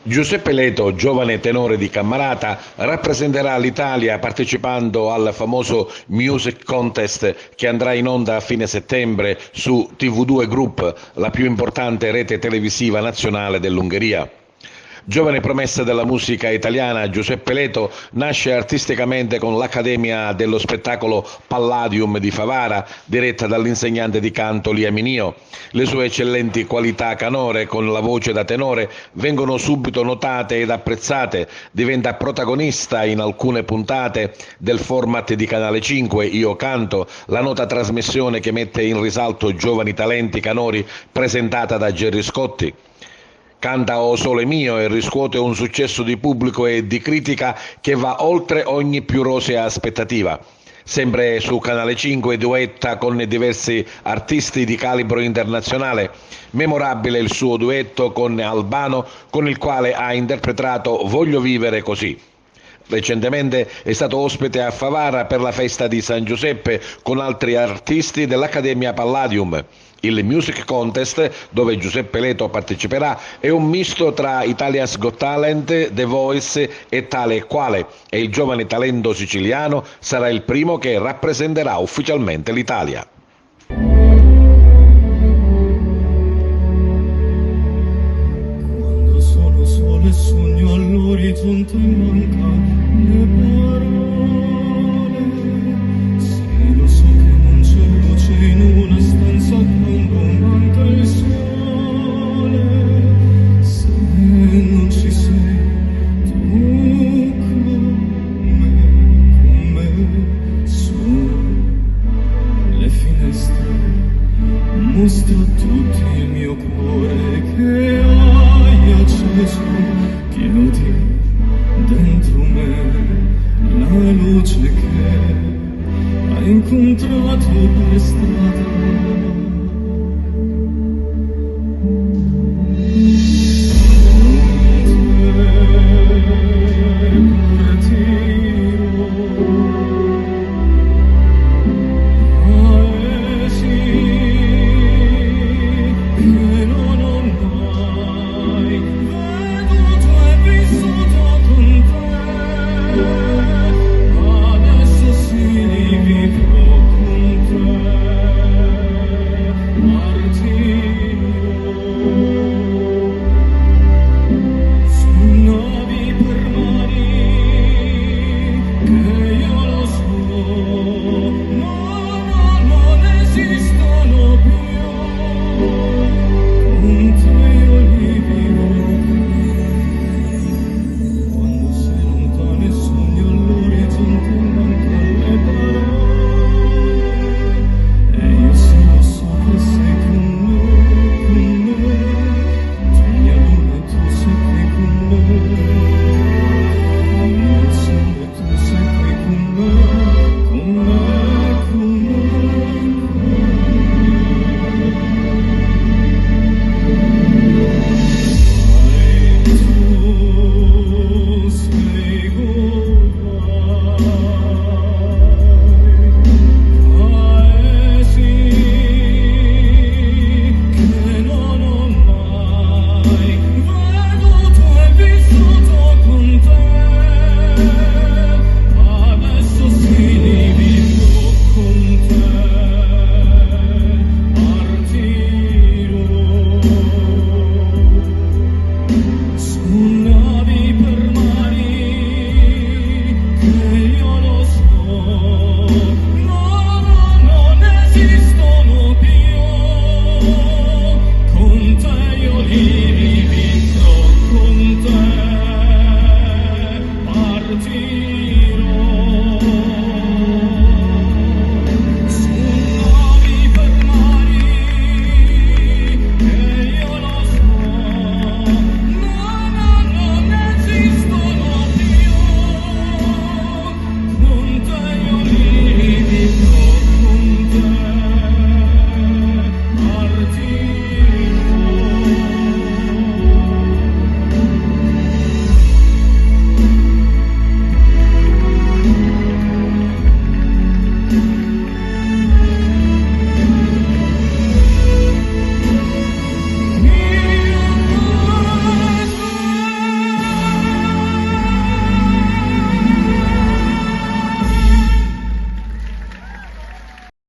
Giuseppe Leto, giovane tenore di Cammarata, rappresenterà l'Italia partecipando al famoso Music Contest che andrà in onda a fine settembre su TV2 Group, la più importante rete televisiva nazionale dell'Ungheria. Giovane promessa della musica italiana, Giuseppe Leto nasce artisticamente con l'Accademia dello Spettacolo Palladium di Favara, diretta dall'insegnante di canto Lia Minio. Le sue eccellenti qualità canore con la voce da tenore vengono subito notate ed apprezzate, diventa protagonista in alcune puntate del format di Canale 5 Io Canto, la nota trasmissione che mette in risalto giovani talenti canori presentata da Gerry Scotti. Canta O Sole Mio e riscuote un successo di pubblico e di critica che va oltre ogni più rosea aspettativa. Sempre su Canale 5 duetta con diversi artisti di calibro internazionale. Memorabile il suo duetto con Albano, con il quale ha interpretato Voglio vivere così. Recentemente è stato ospite a Favara per la festa di San Giuseppe con altri artisti dell'Accademia Palladium. Il Music Contest, dove Giuseppe Leto parteciperà, è un misto tra Italia's Got Talent, The Voice e Tale e Quale, e il giovane talento siciliano sarà il primo che rappresenterà ufficialmente l'Italia.